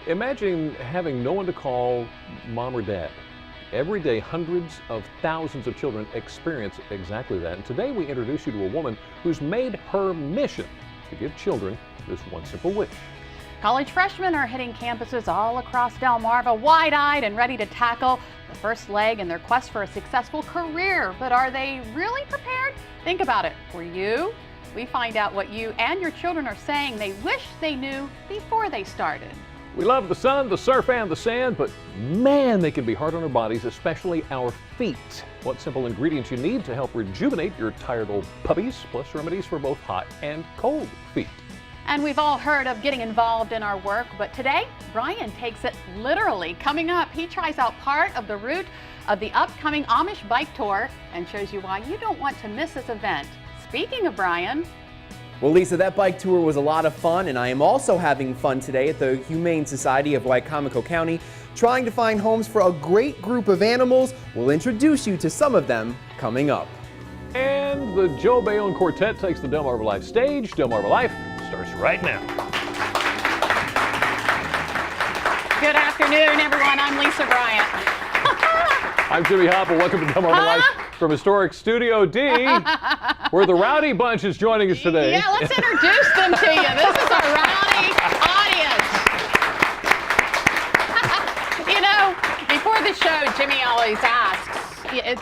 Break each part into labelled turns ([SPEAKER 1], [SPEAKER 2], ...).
[SPEAKER 1] Imagine having no one to call mom or dad. Every day, hundreds of thousands of children experience exactly that. And today we introduce you to a woman who's made her mission to give children this one simple wish.
[SPEAKER 2] College freshmen are hitting campuses all across Delmarva, wide-eyed and ready to tackle the first leg in their quest for a successful career. But are they really prepared? Think about it. For you, we find out what you and your children are saying they wish they knew before they started.
[SPEAKER 1] We love the sun, the surf, and the sand, but man, they can be hard on our bodies, especially our feet. What simple ingredients you need to help rejuvenate your tired old puppies, plus remedies for both hot and cold feet.
[SPEAKER 2] And we've all heard of getting involved in our work, but today, Brian takes it literally. Coming up, he tries out part of the route of the upcoming Amish bike tour and shows you why you don't want to miss this event. Speaking of Brian.
[SPEAKER 3] Well, Lisa, that bike tour was a lot of fun, and I am also having fun today at the Humane Society of Wicomico County, trying to find homes for a great group of animals. We'll introduce you to some of them coming up.
[SPEAKER 1] And the Joe Bayonne Quartet takes the Delmarva Life stage. Delmarva Life starts right now.
[SPEAKER 2] Good afternoon, everyone. I'm Lisa Bryant.
[SPEAKER 1] I'm Jimmy Hopple. Welcome to Delmarva Life from historic Studio D, where the Rowdy Bunch is joining us today.
[SPEAKER 2] Yeah, let's introduce them to you. This is our rowdy audience. You know, before the show, Jimmy always asks,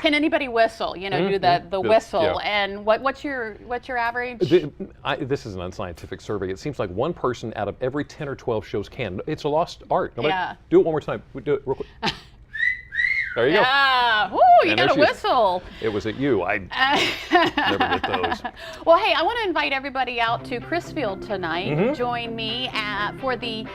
[SPEAKER 2] can anybody whistle? You know, do the whistle.
[SPEAKER 1] Yeah.
[SPEAKER 2] And what's your average?
[SPEAKER 1] This is an unscientific survey. It seems like one person out of every 10 or 12 shows can. It's a lost art. Nobody,
[SPEAKER 2] Yeah.
[SPEAKER 1] Do it one more time. Do it real quick. There you go.
[SPEAKER 2] Yeah. Woo, you got a whistle.
[SPEAKER 1] It was at you. I never get those.
[SPEAKER 2] Well, hey, I want to invite everybody out to Crisfield tonight. Join me for the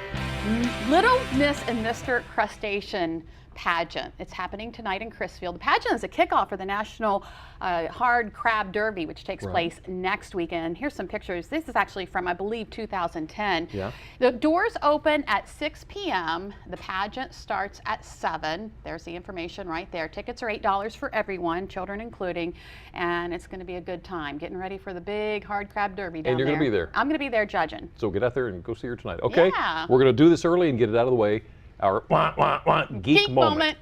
[SPEAKER 2] Little Miss and Mr. Crustacean pageant. It's happening tonight in Crisfield. The pageant is a kickoff for the National Hard Crab Derby, which takes place next weekend. Here's some pictures. This is actually from, I believe, 2010.
[SPEAKER 1] Yeah.
[SPEAKER 2] The doors open at 6 p.m. The pageant starts at 7. There's the information right there. Tickets are $8 for everyone, children including, and it's going to be a good time. Getting ready for the big Hard Crab Derby down there.
[SPEAKER 1] And you're going to be there.
[SPEAKER 2] I'm going to be there judging.
[SPEAKER 1] So get out there and go see her tonight. Okay?
[SPEAKER 2] Yeah.
[SPEAKER 1] We're going to do this early and get it out of the way. Our geek moment.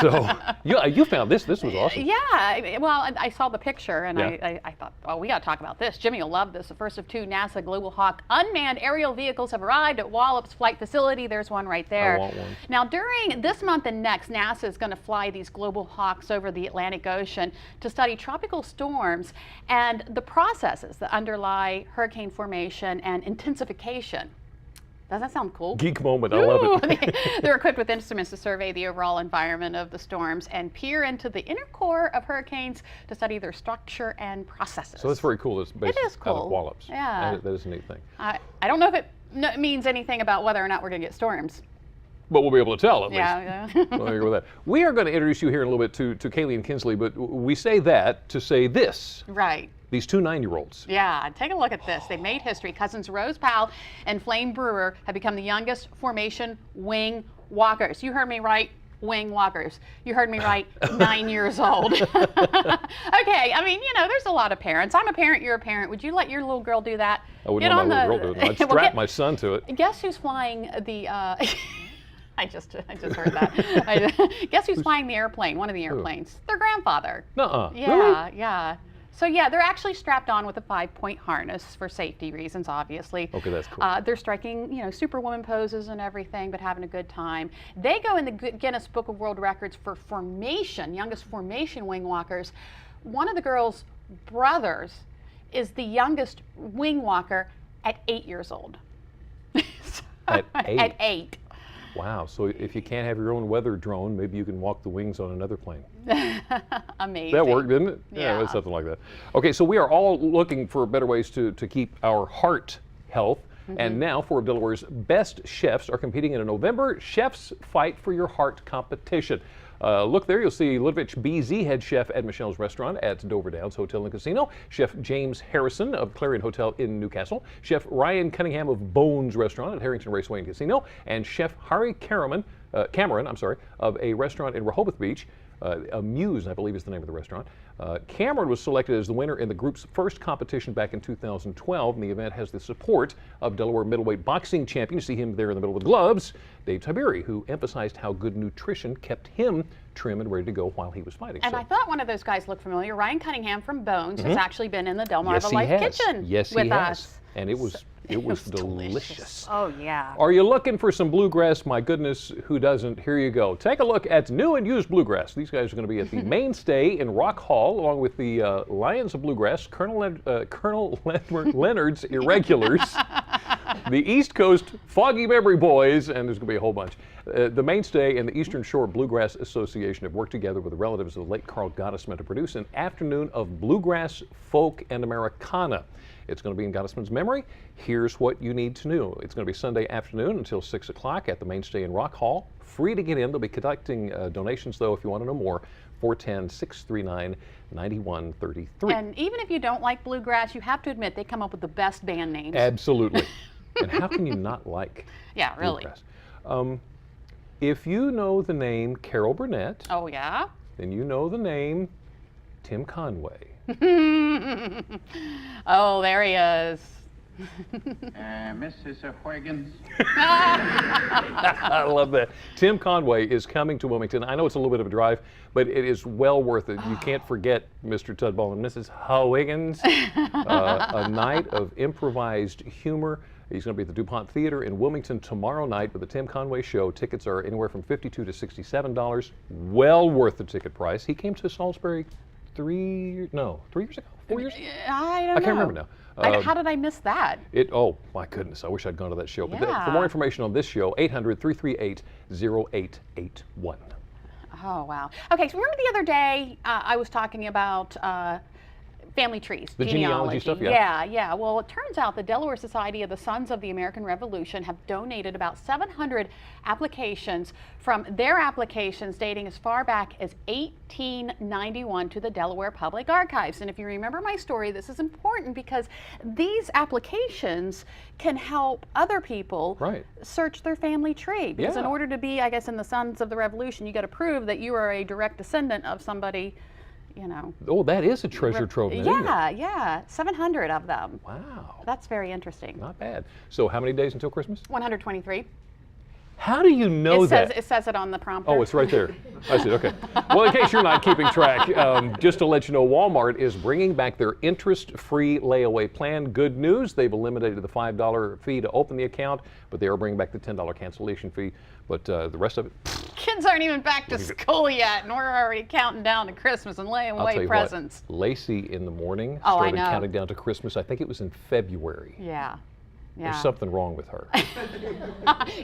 [SPEAKER 1] So you found this. This was awesome.
[SPEAKER 2] Yeah. Well, I saw the picture and
[SPEAKER 1] Yeah.
[SPEAKER 2] I thought, oh, we got to talk about this. Jimmy will love this. The first of 2 NASA Global Hawk unmanned aerial vehicles have arrived at Wallops Flight Facility. There's one right there.
[SPEAKER 1] I want one.
[SPEAKER 2] Now, during this month and next, NASA is going to fly these Global Hawks over the Atlantic Ocean to study tropical storms and the processes that underlie hurricane formation and intensification. Does that sound cool?
[SPEAKER 1] Geek moment. I love it.
[SPEAKER 2] They're equipped with instruments to survey the overall environment of the storms and peer into the inner core of hurricanes to study their structure and processes.
[SPEAKER 1] So that's very cool. It's based
[SPEAKER 2] is cool.
[SPEAKER 1] out of Wallops.
[SPEAKER 2] Yeah.
[SPEAKER 1] That is a neat thing.
[SPEAKER 2] I don't know if it means anything about whether or not we're going to get storms.
[SPEAKER 1] But we'll be able to tell at least.
[SPEAKER 2] Yeah.
[SPEAKER 1] Well, there you go with that. We are going to introduce you here in a little bit to Kaylee and Kinsley, but we say that to say this.
[SPEAKER 2] Right.
[SPEAKER 1] These 2 9-year-olds.
[SPEAKER 2] Yeah, take a look at this. They made history. Cousins Rose Powell and Flame Brewer have become the youngest formation Wingwalkers. You heard me right, Wingwalkers. You heard me right, 9 years old. Okay, I mean, you know, there's a lot of parents. I'm a parent, you're a parent. Would you let your little girl do that?
[SPEAKER 1] I wouldn't let my little girl do it. I'd strap my son to it.
[SPEAKER 2] Guess who's flying the... I just heard that. Guess who's flying the airplane? One of the airplanes. Their grandfather.
[SPEAKER 1] Nuh-uh.
[SPEAKER 2] Yeah,
[SPEAKER 1] Really?
[SPEAKER 2] yeah. So yeah, they're actually strapped on with a 5-point harness for safety reasons, obviously.
[SPEAKER 1] Okay, that's cool.
[SPEAKER 2] They're striking, you know, superwoman poses and everything, but having a good time. They go in the Guinness Book of World Records for formation, youngest formation Wingwalkers. One of the girls' brothers is the youngest Wingwalker at 8 years old.
[SPEAKER 1] At 8?
[SPEAKER 2] At 8.
[SPEAKER 1] Wow, so if you can't have your own weather drone, maybe you can walk the wings on another plane.
[SPEAKER 2] Amazing.
[SPEAKER 1] That worked, didn't it?
[SPEAKER 2] Yeah.
[SPEAKER 1] It's something like that. Okay, so we are all looking for better ways to keep our heart health. And now 4 of Delaware's best chefs are competing in a November Chefs Fight for Your Heart competition. Look there, you'll see Ludwig BZ, head chef at Michelle's Restaurant at Dover Downs Hotel and Casino, Chef James Harrison of Clarion Hotel in Newcastle, Chef Ryan Cunningham of Bones Restaurant at Harrington Raceway and Casino, and Chef Hari Cameron of a restaurant in Rehoboth Beach. Amuse, I believe, is the name of the restaurant. Cameron was selected as the winner in the group's first competition back in 2012, and the event has the support of Delaware middleweight boxing champion. You see him there in the middle with gloves, Dave Tiberi, who emphasized how good nutrition kept him trim and ready to go while he was fighting.
[SPEAKER 2] And I thought one of those guys looked familiar. Ryan Cunningham from Bones has actually been in the Delmarva Life Kitchen with us.
[SPEAKER 1] And it was delicious.
[SPEAKER 2] Oh, yeah.
[SPEAKER 1] Are you looking for some bluegrass? My goodness, who doesn't? Here you go. Take a look at new and used bluegrass. These guys are going to be at the Mainstay in Rock Hall, along with the Lions of Bluegrass, Colonel Leonard's Irregulars, the East Coast Foggy Memory Boys, and there's going to be a whole bunch. The Mainstay and the Eastern Shore Bluegrass Association have worked together with the relatives of the late Carl Gottesman to produce an afternoon of bluegrass, folk, and Americana. It's going to be in Gottesman's memory. Here's what you need to know. It's going to be Sunday afternoon until 6 o'clock at the Mainstay in Rock Hall. Free to get in. They'll be conducting donations, though, if you want to know more. 410-639-9133.
[SPEAKER 2] And even if you don't like bluegrass, you have to admit they come up with the best band names.
[SPEAKER 1] Absolutely. And how can you not like
[SPEAKER 2] really.
[SPEAKER 1] bluegrass? If you know the name Carol Burnett,
[SPEAKER 2] oh, yeah?
[SPEAKER 1] then you know the name Tim Conway.
[SPEAKER 2] Oh, there he is.
[SPEAKER 4] Mrs. Huygens.
[SPEAKER 1] I love that. Tim Conway is coming to Wilmington. I know it's a little bit of a drive, but it is well worth it. You can't forget Mr. Tudball and Mrs. Huygens. A night of improvised humor. He's going to be at the DuPont Theater in Wilmington tomorrow night with the Tim Conway Show. Tickets are anywhere from $52 to $67. Well worth the ticket price. He came to Salisbury 3 years ago? 4 years?
[SPEAKER 2] I don't know.
[SPEAKER 1] I can't remember now.
[SPEAKER 2] How did I miss that?
[SPEAKER 1] Oh, my goodness. I wish I'd gone to that show.
[SPEAKER 2] Yeah.
[SPEAKER 1] But for more information on this show, 800-338-0881.
[SPEAKER 2] Oh, wow. Okay, so remember the other day I was talking about family trees.
[SPEAKER 1] The genealogy stuff, yeah.
[SPEAKER 2] Yeah. Well, it turns out the Delaware Society of the Sons of the American Revolution have donated about 700 applications from their applications dating as far back as 1891 to the Delaware Public Archives. And if you remember my story, this is important because these applications can help other people search their family tree. Because in order to be, I guess, in the Sons of the Revolution, you got to prove that you are a direct descendant of somebody, you know.
[SPEAKER 1] Oh, that is a treasure trove.
[SPEAKER 2] Yeah, 700 of them.
[SPEAKER 1] Wow.
[SPEAKER 2] That's very interesting.
[SPEAKER 1] Not bad. So how many days until Christmas?
[SPEAKER 2] 123.
[SPEAKER 1] How do you know that?
[SPEAKER 2] It says it on the prompter.
[SPEAKER 1] Oh, it's right there. I see, okay. Well, in case you're not keeping track, just to let you know, Walmart is bringing back their interest-free layaway plan. Good news, they've eliminated the $5 fee to open the account, but they are bringing back the $10 cancellation fee. But the rest of it...
[SPEAKER 2] Kids aren't even back to school yet, and we're already counting down to Christmas and laying away presents.
[SPEAKER 1] What, Lacey in the morning started counting down to Christmas. I think it was in February.
[SPEAKER 2] Yeah.
[SPEAKER 1] There's something wrong with her.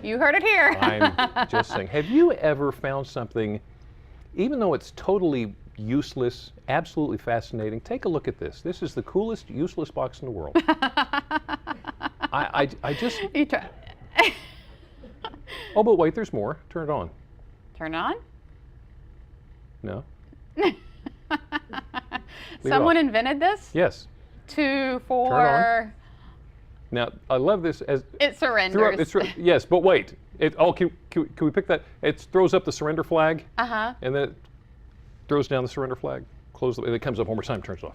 [SPEAKER 2] You heard it here.
[SPEAKER 1] I'm just saying. Have you ever found something, even though it's totally useless, absolutely fascinating? Take a look at this. This is the coolest useless box in the world. I just...
[SPEAKER 2] You try.
[SPEAKER 1] Oh, but wait, there's more. Turn it on.
[SPEAKER 2] Turn on?
[SPEAKER 1] No.
[SPEAKER 2] Someone invented this?
[SPEAKER 1] Yes.
[SPEAKER 2] For...
[SPEAKER 1] Turn it on. Now, I love this as...
[SPEAKER 2] It surrenders.
[SPEAKER 1] Yes, but wait. Can we pick that? It throws up the surrender flag.
[SPEAKER 2] Uh-huh.
[SPEAKER 1] And then it throws down the surrender flag. And it comes up one more time, turns off.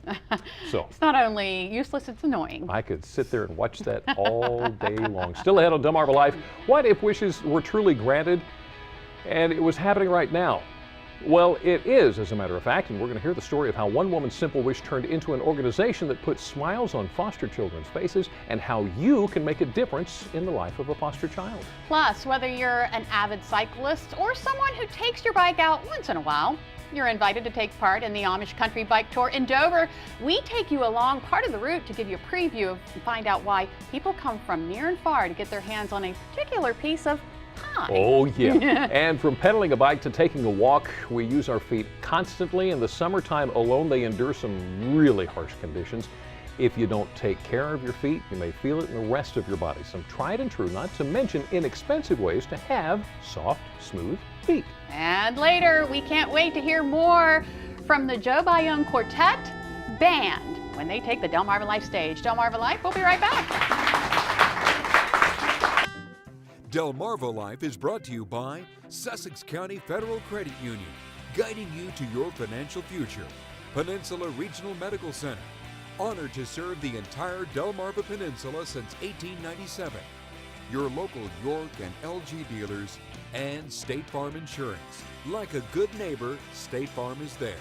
[SPEAKER 1] So
[SPEAKER 2] it's not only useless, it's annoying.
[SPEAKER 1] I could sit there and watch that all day long. Still ahead on Delmarva Life. What if wishes were truly granted and it was happening right now? Well, it is, as a matter of fact, and we're going to hear the story of how one woman's simple wish turned into an organization that puts smiles on foster children's faces and how you can make a difference in the life of a foster child.
[SPEAKER 2] Plus, whether you're an avid cyclist or someone who takes your bike out once in a while, you're invited to take part in the Amish Country Bike Tour in Dover. We take you along part of the route to give you a preview and find out why people come from near and far to get their hands on a particular piece of pie.
[SPEAKER 1] Oh, yeah. And from pedaling a bike to taking a walk, we use our feet constantly. In the summertime alone, they endure some really harsh conditions. If you don't take care of your feet, you may feel it in the rest of your body. Some tried and true, not to mention inexpensive ways to have soft, smooth feet.
[SPEAKER 2] And later, we can't wait to hear more from the Joe Bayonne Quartet Band when they take the Delmarva Life stage. Delmarva Life, we'll be right back.
[SPEAKER 5] Delmarva Life is brought to you by Sussex County Federal Credit Union,
[SPEAKER 4] guiding you to your financial future. Peninsula Regional Medical Center, honored to serve the entire Delmarva Peninsula since 1897. Your local York and LG dealers and State Farm Insurance. Like a good neighbor, State Farm is there.